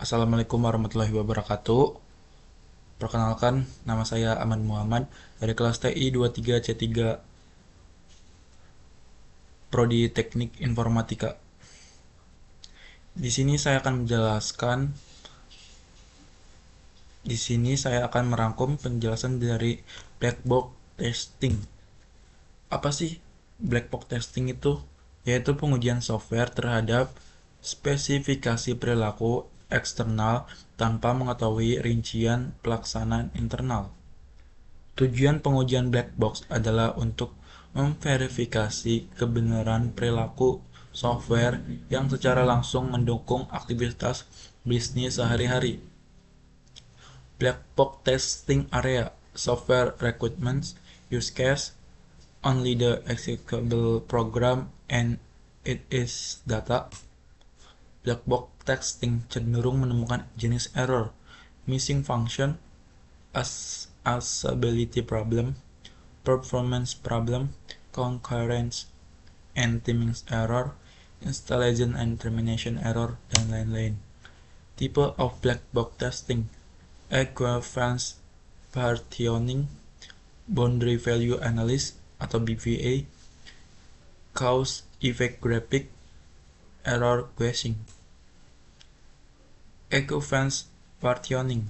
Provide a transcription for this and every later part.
Assalamualaikum warahmatullahi wabarakatuh. Perkenalkan, nama saya Aman Muhammad dari kelas TI 23C3 Prodi Teknik Informatika. Di sini saya akan menjelaskan Di sini saya akan merangkum penjelasan dari black box testing. Apa sih black box testing itu? Yaitu pengujian software terhadap spesifikasi perilaku eksternal tanpa mengetahui rincian pelaksanaan internal. Tujuan pengujian black box adalah untuk memverifikasi kebenaran perilaku software yang secara langsung mendukung aktivitas bisnis sehari-hari. Black box testing area, software requirements, use case, only the executable program and it is data. Black box testing cenderung menemukan jenis error, missing function, usability problem, performance problem, concurrence and timing error, installation and termination error, dan lain-lain. Tipe of black box testing: equivalence partitioning, boundary value analysis atau BVA, cause effect graphic, error guessing. Equivalence partitioning,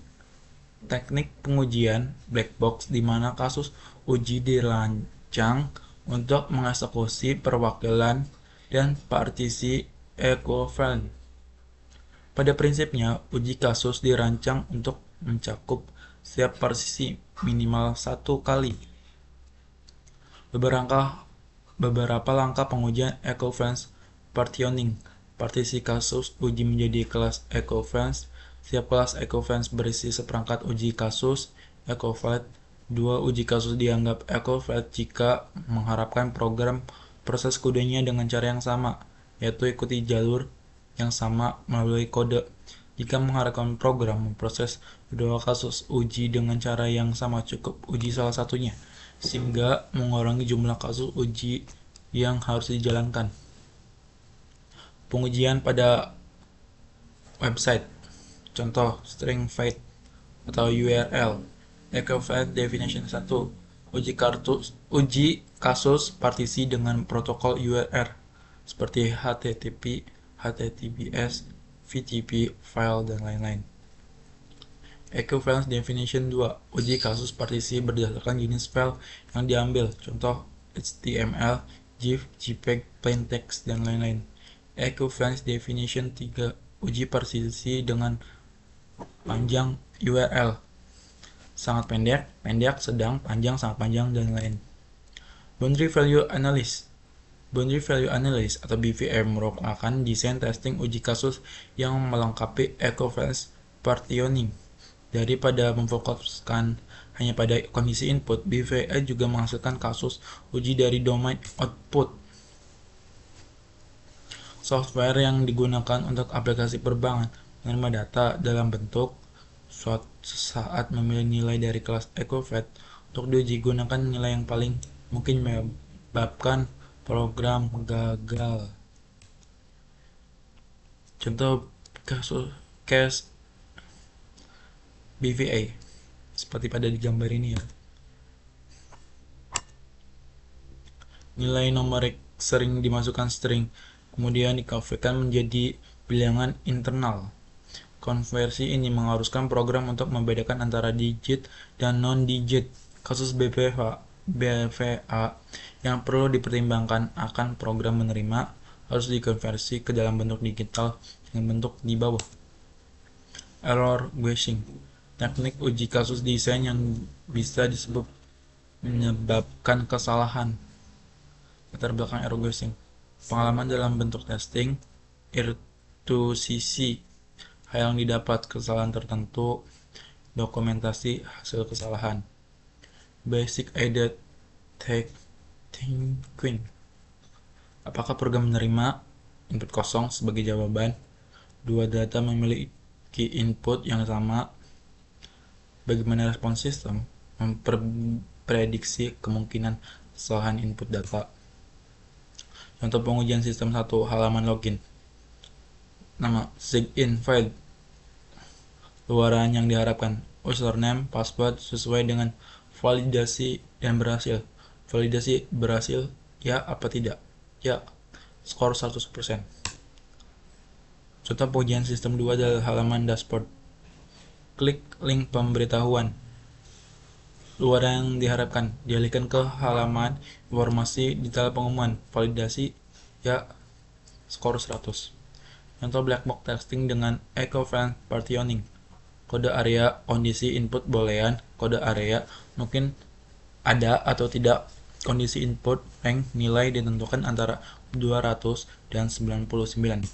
teknik pengujian black box di mana kasus uji dirancang untuk mengeksekusi perwakilan dan partisi ekuivalen. Pada prinsipnya, uji kasus dirancang untuk mencakup setiap partisi minimal satu kali. Beberapa langkah pengujian equivalence partitioning. Partisi kasus uji menjadi kelas equivalence. Setiap kelas equivalence berisi seperangkat uji kasus equivalent. Dua uji kasus dianggap equivalent jika mengharapkan program proses kodenya dengan cara yang sama, yaitu ikuti jalur yang sama melalui kode. Jika mengharapkan program memproses dua kasus uji dengan cara yang sama, cukup uji salah satunya, sehingga mengurangi jumlah kasus uji yang harus dijalankan. Pengujian pada website, contoh string void atau URL. Equivalent definition 1, uji kasus partisi dengan protokol URL seperti HTTP, HTTPS, FTP, file, dan lain-lain. Equivalence definition 2, uji kasus partisi berdasarkan jenis file yang diambil, contoh HTML, GIF, JPEG, plain text, dan lain-lain. Equivalence definition 3, uji partisi dengan panjang URL, sangat pendek, sedang, panjang, sangat panjang, dan lain. Boundary value analysis. Boundary value analysis atau BVA merupakan desain testing uji kasus yang melengkapi equivalence partitioning. Daripada memfokuskan hanya pada kondisi input, BVA juga menghasilkan kasus uji dari domain output. Software yang digunakan untuk aplikasi perbankan menerima data dalam bentuk suatu saat memilih nilai dari kelas equivalent untuk diuji. Gunakan nilai yang paling mungkin menyebabkan program gagal. Contoh kasus case BVA seperti pada di gambar ini ya. Nilai numerik sering dimasukkan string, kemudian dikonvertkan menjadi bilangan internal. Konversi ini mengharuskan program untuk membedakan antara digit dan non-digit. Kasus BVA yang perlu dipertimbangkan akan program menerima harus dikonversi ke dalam bentuk digital dengan bentuk di bawah. Error guessing, teknik uji kasus desain yang bisa disebut menyebabkan kesalahan. Latar belakang error guessing, pengalaman dalam bentuk testing, R2CC, hal yang didapat, kesalahan tertentu, dokumentasi hasil kesalahan. Basic idea thinking, apakah program menerima input kosong sebagai jawaban? Dua data memiliki input yang sama. Bagaimana respons sistem memprediksi kemungkinan kesalahan input data? Contoh pengujian sistem 1, halaman login. Nama sign-in file, Luaran yang diharapkan, username, password sesuai dengan validasi dan berhasil. Validasi berhasil, ya apa tidak? Ya, skor 100%. Contoh pengujian sistem 2 adalah halaman dashboard. Klik link pemberitahuan. Luaran yang diharapkan, dialihkan ke halaman informasi detail pengumuman. Validasi, ya skor 100. Contoh black box testing dengan equivalent partitioning. Kode area kondisi input boolean, kode area mungkin ada atau tidak kondisi input rank nilai ditentukan antara 200 dan 99.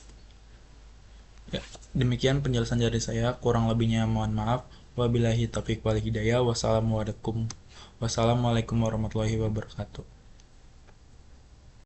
Ya, demikian penjelasan dari saya, kurang lebihnya mohon maaf. Wabillahi taufiq wal hidayah. Wassalamualaikum warahmatullahi wabarakatuh.